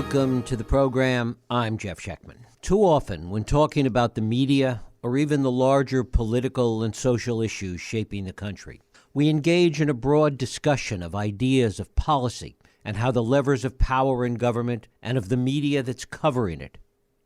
Welcome to the program. I'm Jeff Schechtman. Too often, when talking about the media or even the larger political and social issues shaping the country, we engage in a broad discussion of ideas of policy and how the levers of power in government and of the media that's covering it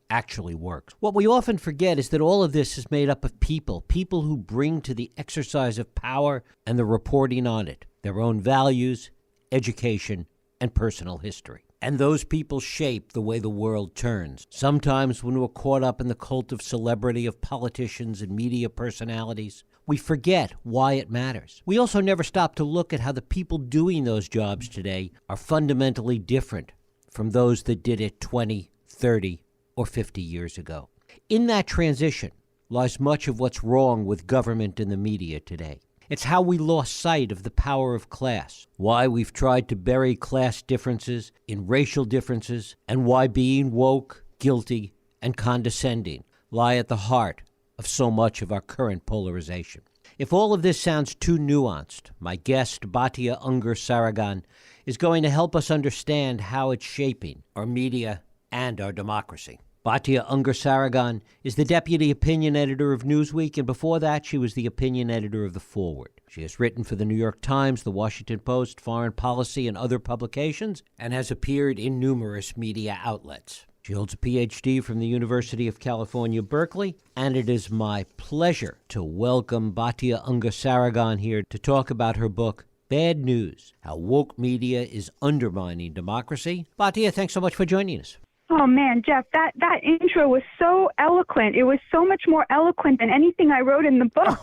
actually works. What we often forget is that all of this is made up of people who bring to the exercise of power and the reporting on it their own values, education, and personal history. And those people shape the way the world turns. Sometimes when we're caught up in the cult of celebrity of politicians and media personalities, we forget why it matters. We also never stop to look at how the people doing those jobs today are fundamentally different from those that did it 20, 30, or 50 years ago. In that transition lies much of what's wrong with government and the media today. It's how we lost sight of the power of class, why we've tried to bury class differences in racial differences, and why being woke, guilty, and condescending lie at the heart of so much of our current polarization. If all of this sounds too nuanced, my guest, Batya Ungar-Sargon, is going to help us understand how it's shaping our media and our democracy. Batya Ungar-Sargon is the deputy opinion editor of Newsweek, and before that, she was the opinion editor of The Forward. She has written for the New York Times, The Washington Post, Foreign Policy, and other publications, and has appeared in numerous media outlets. She holds a Ph.D. from the University of California, Berkeley, and it is my pleasure to welcome Batya Ungar-Sargon here to talk about her book, Bad News: How Woke Media is Undermining Democracy. Batya, thanks so much for joining us. Oh, man, Jeff, that intro was so eloquent. It was so much more eloquent than anything I wrote in the book.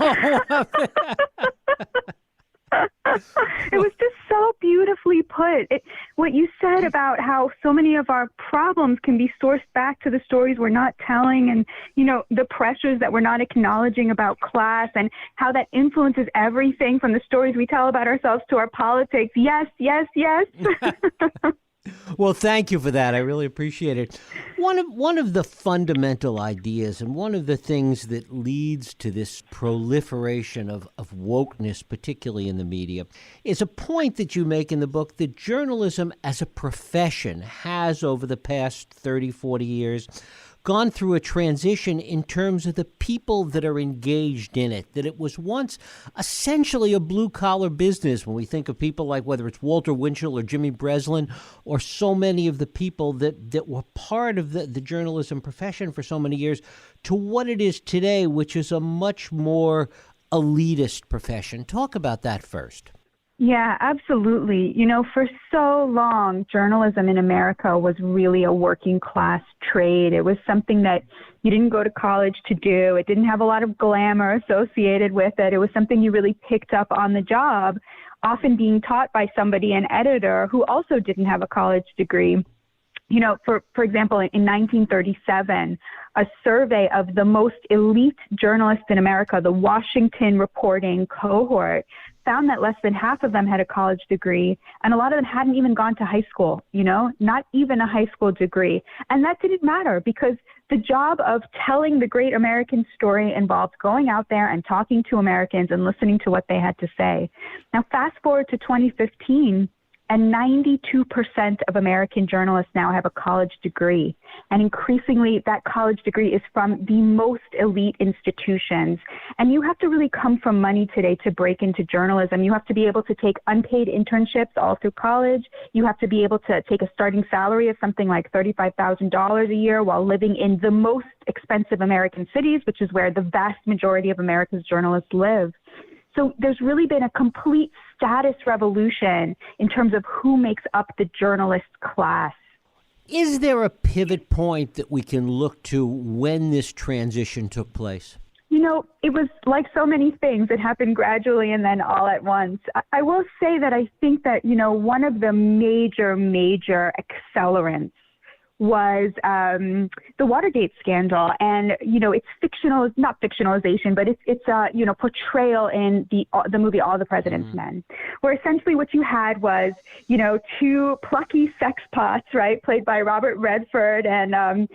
It was just so beautifully put. What you said about how so many of our problems can be sourced back to the stories we're not telling and, the pressures that we're not acknowledging about class and how that influences everything from the stories we tell about ourselves to our politics. Yes, yes, yes. Well, thank you for that. I really appreciate it. One of the fundamental ideas and one of the things that leads to this proliferation of wokeness, particularly in the media, is a point that you make in the book that journalism as a profession has over the past 30, 40 years gone through a transition in terms of the people that are engaged in it, that it was once essentially a blue-collar business when we think of people like whether it's Walter Winchell or Jimmy Breslin or so many of the people that were part of the journalism profession for so many years to what it is today, which is a much more elitist profession. Talk about that first. Yeah, absolutely. For so long, journalism in America was really a working class trade. It was something that you didn't go to college to do. It didn't have a lot of glamour associated with it. It was something you really picked up on the job, often being taught by somebody, an editor, who also didn't have a college degree. For example, in 1937, a survey of the most elite journalists in America, the Washington reporting cohort, found that less than half of them had a college degree, and a lot of them hadn't even gone to high school, not even a high school degree. And that didn't matter because the job of telling the great American story involved going out there and talking to Americans and listening to what they had to say. Now, fast forward to 2015, and 92% of American journalists now have a college degree. And increasingly, that college degree is from the most elite institutions. And you have to really come from money today to break into journalism. You have to be able to take unpaid internships all through college. You have to be able to take a starting salary of something like $35,000 a year while living in the most expensive American cities, which is where the vast majority of America's journalists live. So there's really been a complete status revolution in terms of who makes up the journalist class. Is there a pivot point that we can look to when this transition took place? It was like so many things. It happened gradually and then all at once. I will say that I think that, one of the major accelerants was the Watergate scandal, and it's not fictionalization, but it's portrayal in the movie All the President's Men, where essentially what you had was two plucky sexpots, right, played by Robert Redford and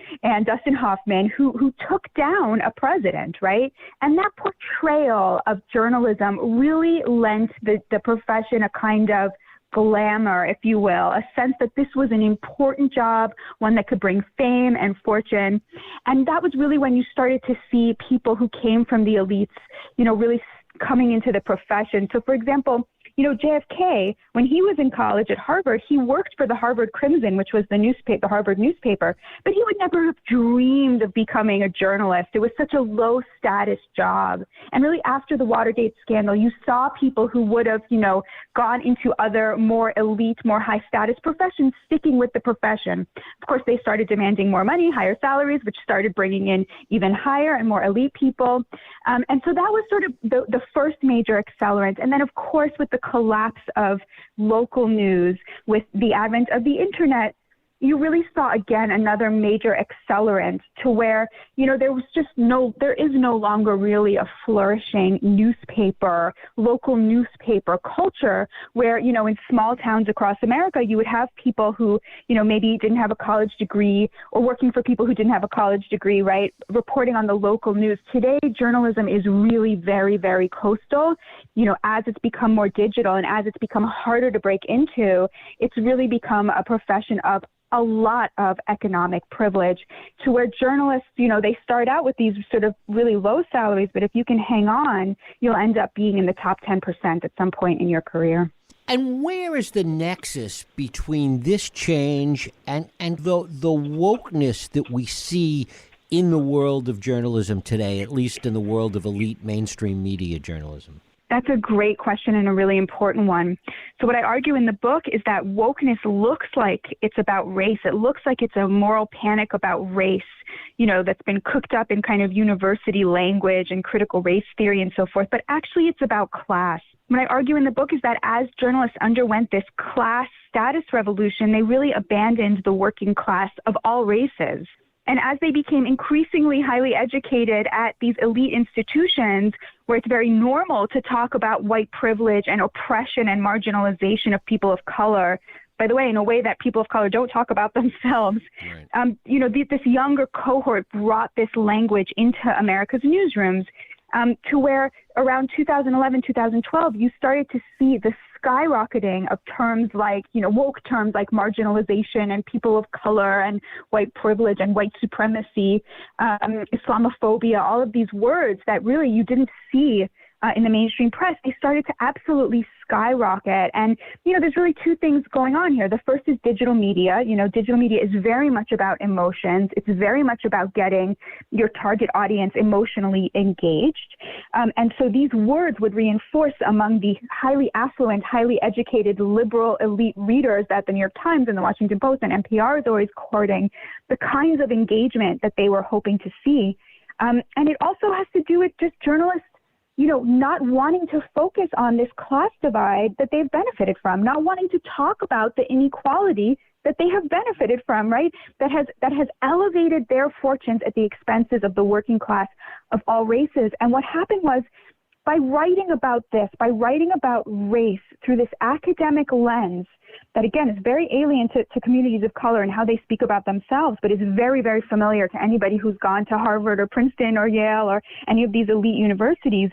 Dustin Hoffman, who took down a president, right, and that portrayal of journalism really lent the profession a kind of glamour, if you will, a sense that this was an important job, one that could bring fame and fortune. And that was really when you started to see people who came from the elites, really coming into the profession. So, for example, JFK, when he was in college at Harvard, he worked for the Harvard Crimson, which was the Harvard newspaper, but he would never have dreamed of becoming a journalist. It was such a low status job. And really after the Watergate scandal, you saw people who would have, gone into other more elite, more high status professions, sticking with the profession. Of course, they started demanding more money, higher salaries, which started bringing in even higher and more elite people. And so that was sort of the first major accelerant. And then, of course, with the collapse of local news, with the advent of the internet, you really saw again another major accelerant to where, there is no longer really a flourishing local newspaper culture where, in small towns across America, you would have people who, maybe didn't have a college degree or working for people who didn't have a college degree, right? Reporting on the local news. Today, journalism is really very, very coastal. As it's become more digital and as it's become harder to break into, it's really become a profession of a lot of economic privilege to where journalists, they start out with these sort of really low salaries, but if you can hang on, you'll end up being in the top 10% at some point in your career. And where is the nexus between this change and the wokeness that we see in the world of journalism today, at least in the world of elite mainstream media journalism? That's a great question and a really important one. So what I argue in the book is that wokeness looks like it's about race. It looks like it's a moral panic about race, that's been cooked up in kind of university language and critical race theory and so forth. But actually, it's about class. What I argue in the book is that as journalists underwent this class status revolution, they really abandoned the working class of all races. And as they became increasingly highly educated at these elite institutions, where it's very normal to talk about white privilege and oppression and marginalization of people of color, by the way, in a way that people of color don't talk about themselves, right. This younger cohort brought this language into America's newsrooms to where around 2011, 2012, you started to see the skyrocketing of terms like, woke terms like marginalization and people of color and white privilege and white supremacy, Islamophobia, all of these words that really you didn't see in the mainstream press. They started to absolutely skyrocket. And, there's really two things going on here. The first is digital media. Digital media is very much about emotions. It's very much about getting your target audience emotionally engaged. And so these words would reinforce among the highly affluent, highly educated, liberal, elite readers that the New York Times and the Washington Post and NPR is always courting, the kinds of engagement that they were hoping to see. And it also has to do with just journalists not wanting to focus on this class divide that they've benefited from, not wanting to talk about the inequality that they have benefited from, right? That has elevated their fortunes at the expenses of the working class of all races. And what happened was, by writing about this, by writing about race through this academic lens that, again, is very alien to communities of color and how they speak about themselves, but is very, very familiar to anybody who's gone to Harvard or Princeton or Yale or any of these elite universities,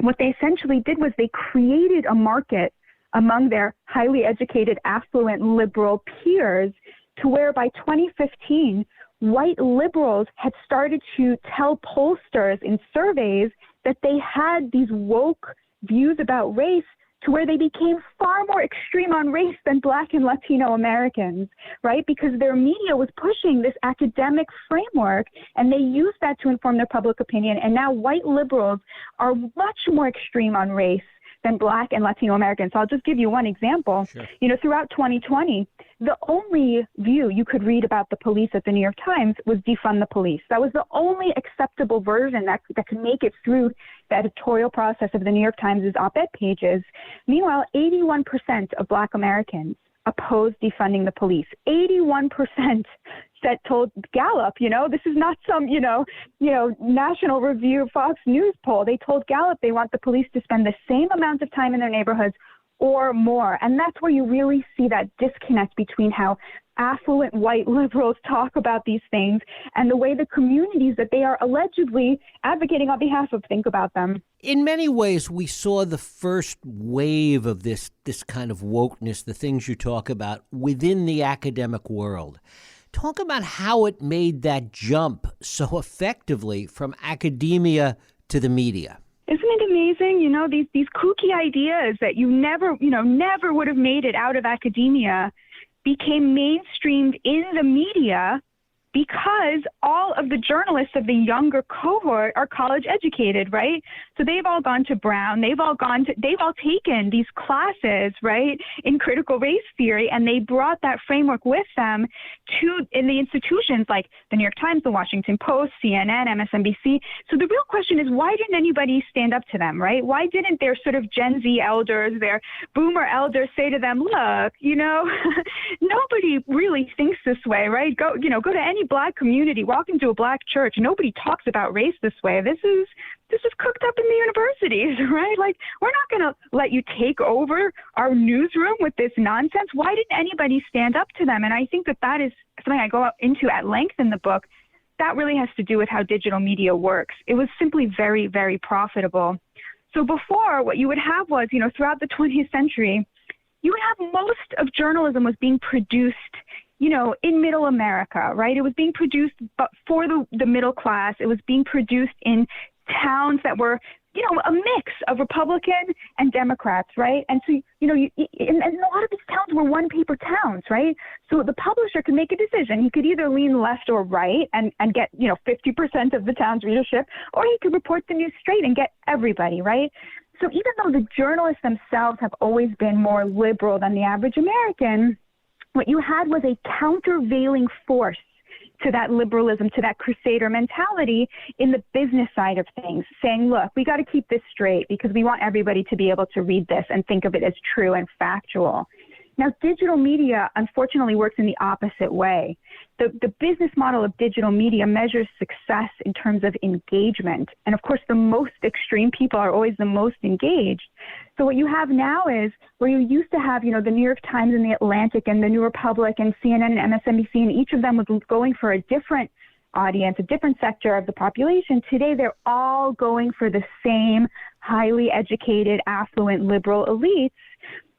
what they essentially did was they created a market among their highly educated, affluent, liberal peers to where by 2015, white liberals had started to tell pollsters in surveys that they had these woke views about race to where they became far more extreme on race than Black and Latino Americans, right? Because their media was pushing this academic framework, and they used that to inform their public opinion. And now white liberals are much more extreme on race than Black and Latino Americans. So I'll just give you one example. Sure. Throughout 2020, the only view you could read about the police at the New York Times was defund the police. That was the only acceptable version that could make it through the editorial process of the New York Times' op-ed pages. Meanwhile, 81% of Black Americans opposed defunding the police. 81% told Gallup, this is not some, National Review, Fox News poll. They told Gallup they want the police to spend the same amount of time in their neighborhoods or more. And that's where you really see that disconnect between how affluent white liberals talk about these things and the way the communities that they are allegedly advocating on behalf of think about them. In many ways, we saw the first wave of this kind of wokeness, the things you talk about, within the academic world. Talk about how it made that jump so effectively from academia to the media. Isn't it amazing? You know, these kooky ideas that you never would have made it out of academia became mainstreamed in the media because all of the journalists of the younger cohort are college educated, right? So they've all gone to Brown, they've all taken these classes, right, in critical race theory, and they brought that framework with them in the institutions like the New York Times, the Washington Post, CNN, MSNBC. So the real question is, why didn't anybody stand up to them, right? Why didn't their sort of Gen Z elders, their boomer elders say to them, look, nobody really thinks this way, right? Go to any Black community, walk into a Black church. Nobody talks about race this way. This is cooked up in the universities, right? Like, we're not going to let you take over our newsroom with this nonsense. Why didn't anybody stand up to them? And I think that is something I go into at length in the book. That really has to do with how digital media works. It was simply very, very profitable. So before, what you would have was, throughout the 20th century, you would have most of journalism was being produced in middle America, right? It was being produced for the middle class. It was being produced in towns that were, a mix of Republican and Democrats, right? And so, and a lot of these towns were one-paper towns, right? So the publisher could make a decision. He could either lean left or right and get, 50% of the town's readership, or he could report the news straight and get everybody, right? So even though the journalists themselves have always been more liberal than the average American, what you had was a countervailing force to that liberalism, to that crusader mentality in the business side of things, saying, look, we got to keep this straight because we want everybody to be able to read this and think of it as true and factual. Now, digital media, unfortunately, works in the opposite way. The business model of digital media measures success in terms of engagement. And of course, the most extreme people are always the most engaged. So what you have now is where you used to have, the New York Times and the Atlantic and the New Republic and CNN and MSNBC, and each of them was going for a different audience, a different sector of the population. Today, they're all going for the same highly educated, affluent, liberal elites.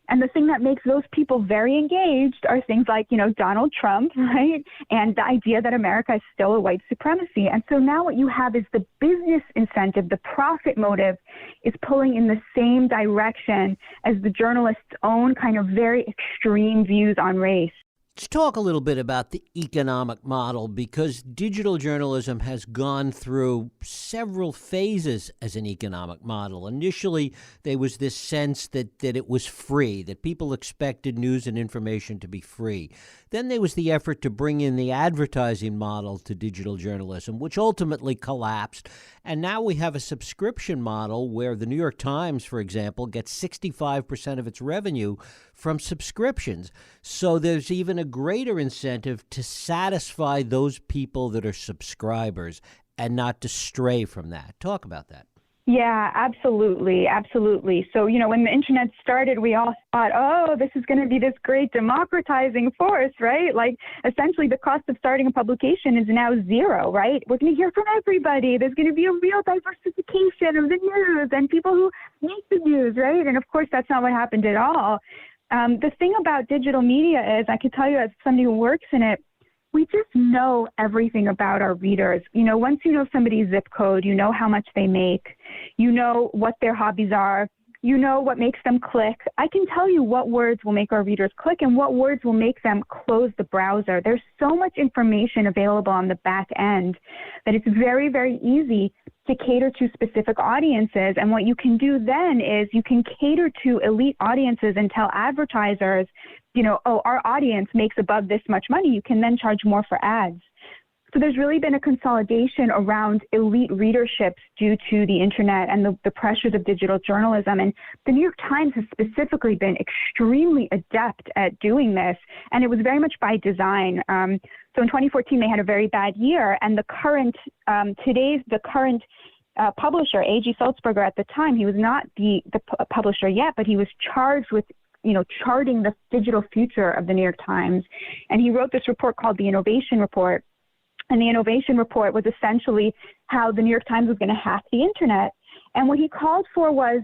And the thing that makes those people very engaged are things like, Donald Trump, right? And the idea that America is still a white supremacy. And so now what you have is the business incentive, the profit motive is pulling in the same direction as the journalist's own kind of very extreme views on race. Let's talk a little bit about the economic model, because digital journalism has gone through several phases as an economic model. Initially, there was this sense that it was free, that people expected news and information to be free. Then there was the effort to bring in the advertising model to digital journalism, which ultimately collapsed. And now we have a subscription model where the New York Times, for example, gets 65% of its revenue from subscriptions. So there's even a greater incentive to satisfy those people that are subscribers and not to stray from that. Talk about that. Yeah, absolutely. Absolutely. So, when the internet started, we all thought, oh, this is going to be this great democratizing force, right? Like, essentially, the cost of starting a publication is now zero, right? We're going to hear from everybody. There's going to be a real diversification of the news and people who make the news, right? And of course, that's not what happened at all. The thing about digital media is, I can tell you as somebody who works in it, we just know everything about our readers. Once you know somebody's zip code, you know how much they make, you know what their hobbies are, you know what makes them click. I can tell you what words will make our readers click and what words will make them close the browser. There's so much information available on the back end that it's very, very easy to cater to specific audiences. And what you can do then is you can cater to elite audiences and tell advertisers, our audience makes above this much money. You can then charge more for ads. So there's really been a consolidation around elite readerships due to the internet and the pressures of digital journalism. And the New York Times has specifically been extremely adept at doing this. And it was very much by design. So in 2014, they had a very bad year. And the current publisher, A.G. Sulzberger at the time, he was not the publisher yet, but he was charged with charting the digital future of the New York Times. And he wrote this report called the Innovation Report. And the Innovation Report was essentially how the New York Times was going to hack the internet. And what he called for was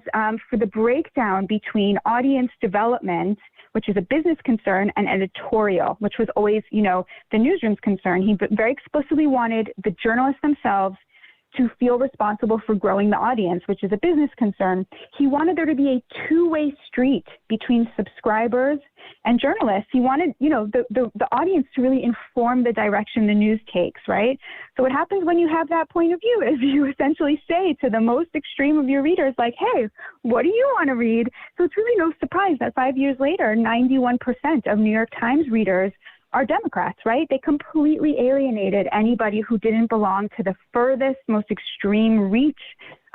for the breakdown between audience development, which is a business concern, and editorial, which was always, the newsroom's concern. He very explicitly wanted the journalists themselves to feel responsible for growing the audience, which is a business concern. He wanted there to be a two-way street between subscribers and journalists. He wanted, the audience to really inform the direction the news takes, right? So what happens when you have that point of view is you essentially say to the most extreme of your readers, like, hey, what do you want to read? So it's really no surprise that 5 years later, 91% of New York Times readers are Democrats, right? They completely alienated anybody who didn't belong to the furthest, most extreme reach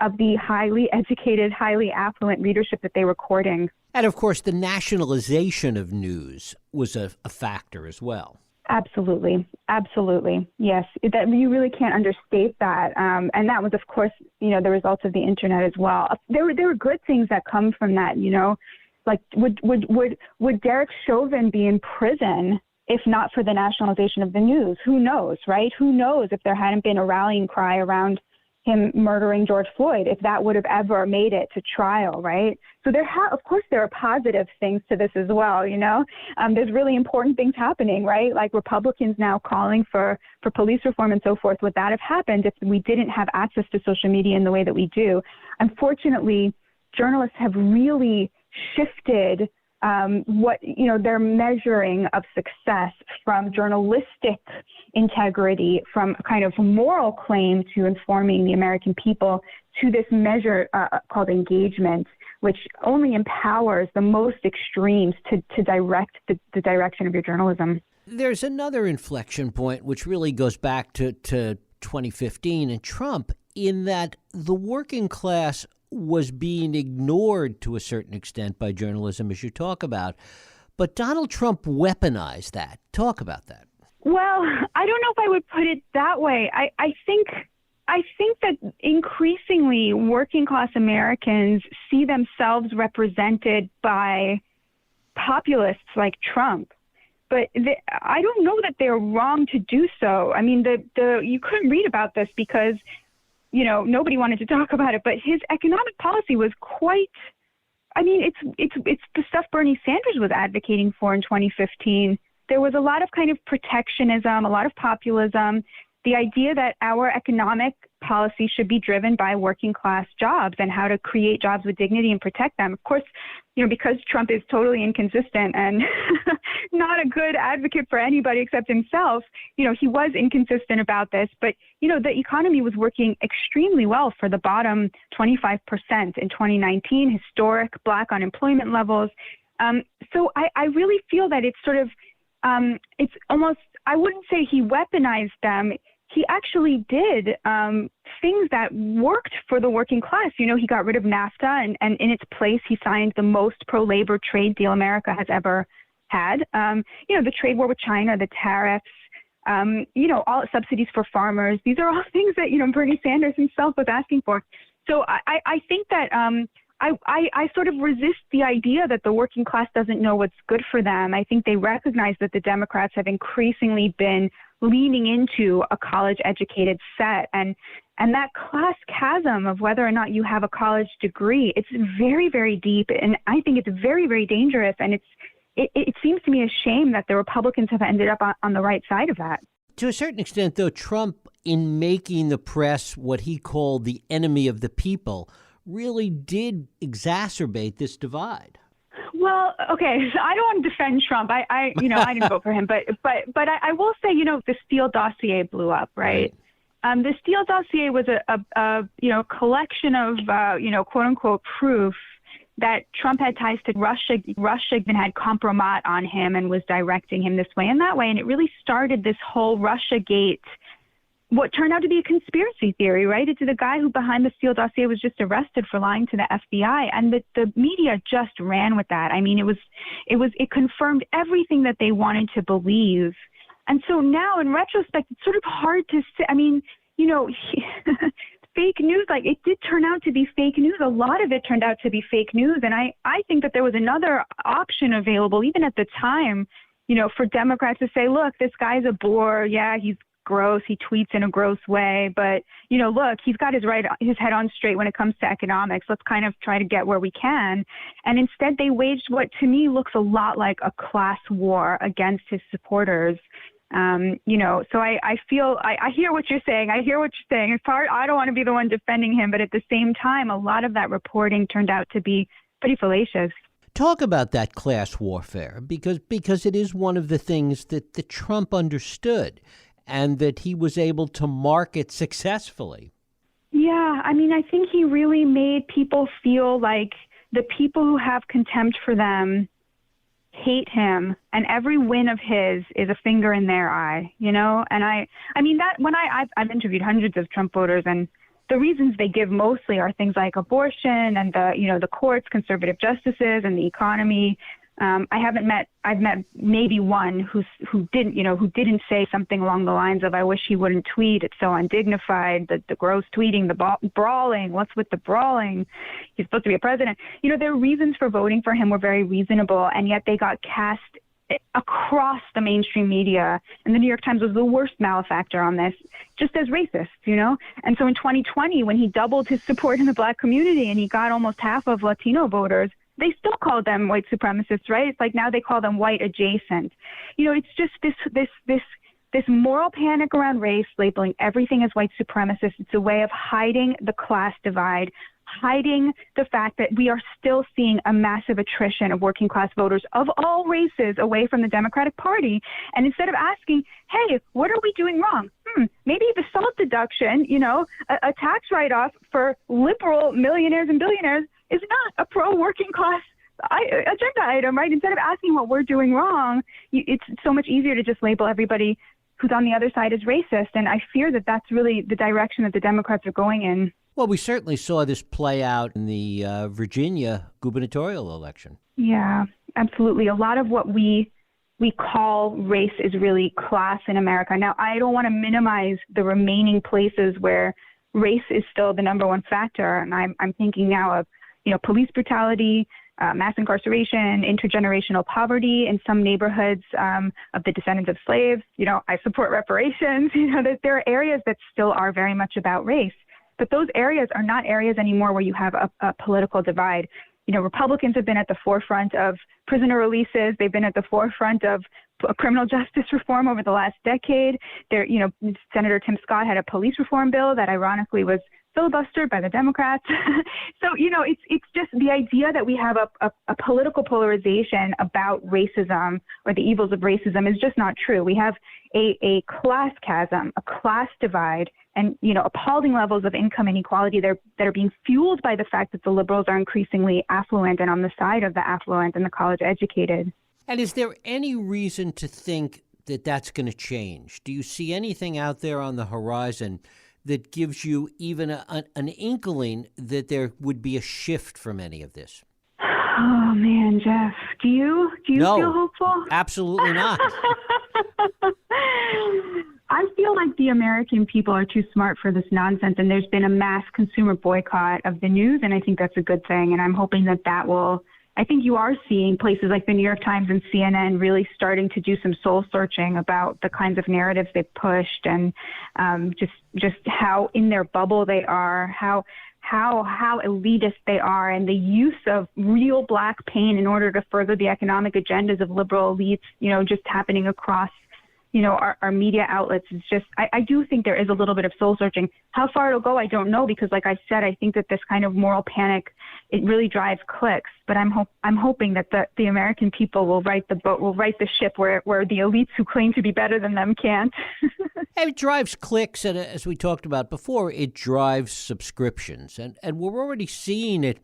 of the highly educated, highly affluent readership that they were courting. And of course, the nationalization of news was a factor as well. Absolutely. Absolutely. Yes. That you really can't understate that. And that was, of course, the results of the internet as well. There were good things that come from that, like would Derek Chauvin be in prison if not for the nationalization of the news? Who knows, right? Who knows if there hadn't been a rallying cry around him murdering George Floyd, if that would have ever made it to trial, right? So of course, there are positive things to this as well, There's really important things happening, right? Like Republicans now calling for police reform and so forth. Would that have happened if we didn't have access to social media in the way that we do? Unfortunately, journalists have really shifted their measuring of success from journalistic integrity, from a kind of moral claim to informing the American people, to this measure called engagement, which only empowers the most extremes to direct the direction of your journalism. There's another inflection point, which really goes back to 2015 and Trump, in that the working class was being ignored to a certain extent by journalism, as you talk about. But Donald Trump weaponized that. Talk about that. Well, I don't know if I would put it that way. I think that increasingly working class Americans see themselves represented by populists like Trump. But I don't know that they're wrong to do so. I mean, you couldn't read about this because nobody wanted to talk about it, but his economic policy was quite, it's the stuff Bernie Sanders was advocating for in 2015. There was a lot of kind of protectionism, a lot of populism, the idea that our economic policy should be driven by working class jobs and how to create jobs with dignity and protect them. Of course, because Trump is totally inconsistent and not a good advocate for anybody except himself, he was inconsistent about this. But, the economy was working extremely well for the bottom 25% in 2019, historic Black unemployment levels. So I really feel that it's sort of, it's almost, I wouldn't say he weaponized them. He actually did things that worked for the working class. He got rid of NAFTA, and in its place, he signed the most pro-labor trade deal America has ever had. The trade war with China, the tariffs, all subsidies for farmers. These are all things that, Bernie Sanders himself was asking for. So I think that I sort of resist the idea that the working class doesn't know what's good for them. I think they recognize that the Democrats have increasingly been leaning into a college-educated set, and that class chasm of whether or not you have a college degree, it's very, very deep, and I think it's very, very dangerous, and it seems to me a shame that the Republicans have ended up on the right side of that. To a certain extent, though, Trump, in making the press what he called the enemy of the people, really did exacerbate this divide. Well, okay, so I don't want to defend Trump. I didn't vote for him, but I will say, the Steele Dossier blew up, right? The Steele Dossier was a collection of quote unquote proof that Trump had ties to Russia. Russia even had compromat on him and was directing him this way and that way, and it really started this whole Russiagate, what turned out to be a conspiracy theory, right? It's the guy who behind the Steele Dossier was just arrested for lying to the FBI, and the media just ran with that. I mean, it confirmed everything that they wanted to believe. And so now in retrospect, it's sort of hard to say. I mean, fake news. Like, it did turn out to be fake news. A lot of it turned out to be fake news. And I think that there was another option available, even at the time, for Democrats to say, look, this guy's a bore. Yeah, he's gross. He tweets in a gross way. But, look, he's got his head on straight when it comes to economics. Let's kind of try to get where we can. And instead, they waged what to me looks a lot like a class war against his supporters. So I feel, I hear what you're saying. I don't want to be the one defending him, but at the same time, a lot of that reporting turned out to be pretty fallacious. Talk about that class warfare, because it is one of the things that Trump understood and that he was able to market successfully. Yeah, I think he really made people feel like the people who have contempt for them hate him, and every win of his is a finger in their eye, And I've interviewed hundreds of Trump voters, and the reasons they give mostly are things like abortion and the courts, conservative justices, and the economy. I've met maybe one who didn't say something along the lines of, I wish he wouldn't tweet. It's so undignified. The gross tweeting, the brawling. What's with the brawling? He's supposed to be a president. Their reasons for voting for him were very reasonable, and yet they got cast across the mainstream media. And the New York Times was the worst malefactor on this, just as racist, And so in 2020, when he doubled his support in the Black community and he got almost half of Latino voters, they still call them white supremacists, right? It's like now they call them white adjacent. It's just this moral panic around race, labeling everything as white supremacist. It's a way of hiding the class divide, hiding the fact that we are still seeing a massive attrition of working class voters of all races away from the Democratic Party. And instead of asking, hey, what are we doing wrong? Maybe the SALT deduction, a tax write-off for liberal millionaires and billionaires is not a pro-working class agenda item, right? Instead of asking what we're doing wrong, it's so much easier to just label everybody who's on the other side as racist. And I fear that that's really the direction that the Democrats are going in. Well, we certainly saw this play out in the Virginia gubernatorial election. Yeah, absolutely. A lot of what we call race is really class in America. Now, I don't want to minimize the remaining places where race is still the number one factor. And I'm thinking now of police brutality, mass incarceration, intergenerational poverty in some neighborhoods of the descendants of slaves. I support reparations. That there are areas that still are very much about race. But those areas are not areas anymore where you have a political divide. Republicans have been at the forefront of prisoner releases. They've been at the forefront of criminal justice reform over the last decade. Senator Tim Scott had a police reform bill that ironically was filibustered by the Democrats. So, it's just the idea that we have a political polarization about racism or the evils of racism is just not true. We have a class chasm, a class divide, and, appalling levels of income inequality that are being fueled by the fact that the liberals are increasingly affluent and on the side of the affluent and the college educated. And is there any reason to think that that's going to change? Do you see anything out there on the horizon that gives you even an inkling that there would be a shift from any of this? Oh, man, Jeff, do you No, feel hopeful? Absolutely not. I feel like the American people are too smart for this nonsense, and there's been a mass consumer boycott of the news, and I think that's a good thing, and I'm hoping that will – I think you are seeing places like the New York Times and CNN really starting to do some soul searching about the kinds of narratives they've pushed and just how in their bubble they are, how elitist they are, and the use of real Black pain in order to further the economic agendas of liberal elites, just happening across our media outlets. Is just, I do think there is a little bit of soul searching. How far it'll go, I don't know, because like I said, I think that this kind of moral panic, it really drives clicks. But I'm hoping that the American people will right the boat, will right the ship where the elites who claim to be better than them can't. It drives clicks, and as we talked about before, it drives subscriptions. And we're already seeing it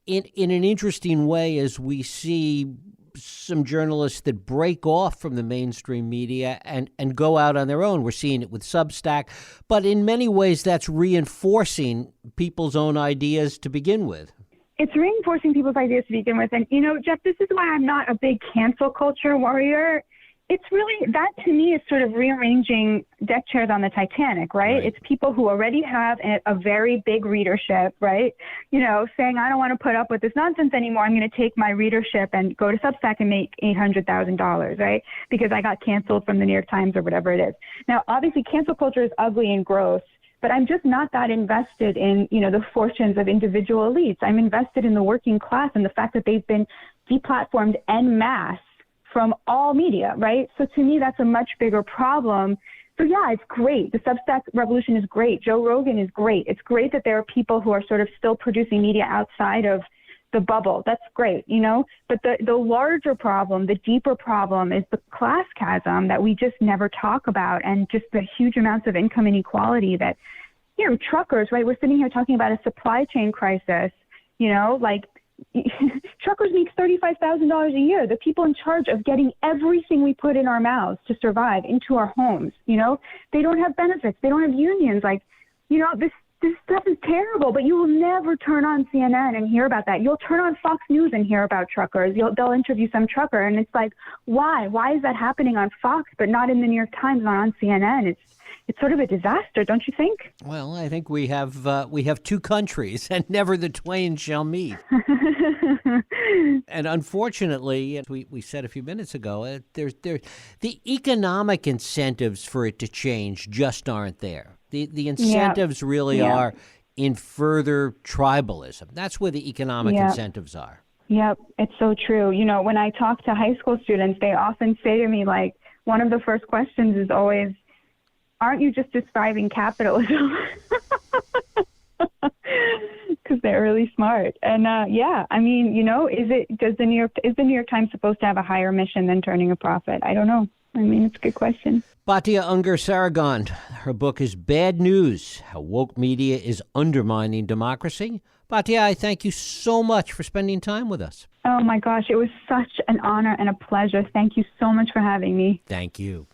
in an interesting way as we see some journalists that break off from the mainstream media and go out on their own. We're seeing it with Substack, but in many ways that's reinforcing people's own ideas to begin with. It's reinforcing people's ideas to begin with. And, Jeff, this is why I'm not a big cancel culture warrior. it's really, that to me is sort of rearranging deck chairs on the Titanic, right? It's people who already have a very big readership, right? You know, saying, I don't want to put up with this nonsense anymore. I'm going to take my readership and go to Substack and make $800,000, right? Because I got canceled from the New York Times or whatever it is. Now, obviously, cancel culture is ugly and gross, but I'm just not that invested in, you know, the fortunes of individual elites. I'm invested in the working class and the fact that they've been deplatformed en masse from all media, right? So to me, that's a much bigger problem. So yeah, it's great. The Substack revolution is great. Joe Rogan is great. It's great that there are people who are sort of still producing media outside of the bubble. That's great, you know? But the larger problem, the deeper problem is the class chasm that we just never talk about, and just the huge amounts of income inequality that, you know, truckers, right? We're sitting here talking about a supply chain crisis, you know, like truckers make $35,000 a year. The people in charge of getting everything we put in our mouths to survive into our homes, you know, they don't have benefits. They don't have unions. Like, you know, this stuff is terrible, but you will never turn on CNN and hear about that. You'll turn on Fox News and hear about truckers. They'll interview some trucker, and it's like, why? Why is that happening on Fox, but not in the New York Times, not on CNN? It's sort of a disaster, don't you think? Well, I think we have two countries, and never the twain shall meet. And unfortunately, as we said a few minutes ago, the economic incentives for it to change just aren't there. The incentives really are in further tribalism. That's where the economic incentives are. Yep, it's so true. You know, when I talk to high school students, they often say to me, like, one of the first questions is always, aren't you just describing capitalism? Because they're really smart. And I mean, you know, is the New York Times supposed to have a higher mission than turning a profit? I don't know. I mean, it's a good question. Batya Ungar-Sargon, her book is Bad News: How Woke Media is Undermining Democracy. Batya, I thank you so much for spending time with us. Oh my gosh, it was such an honor and a pleasure. Thank you so much for having me. Thank you.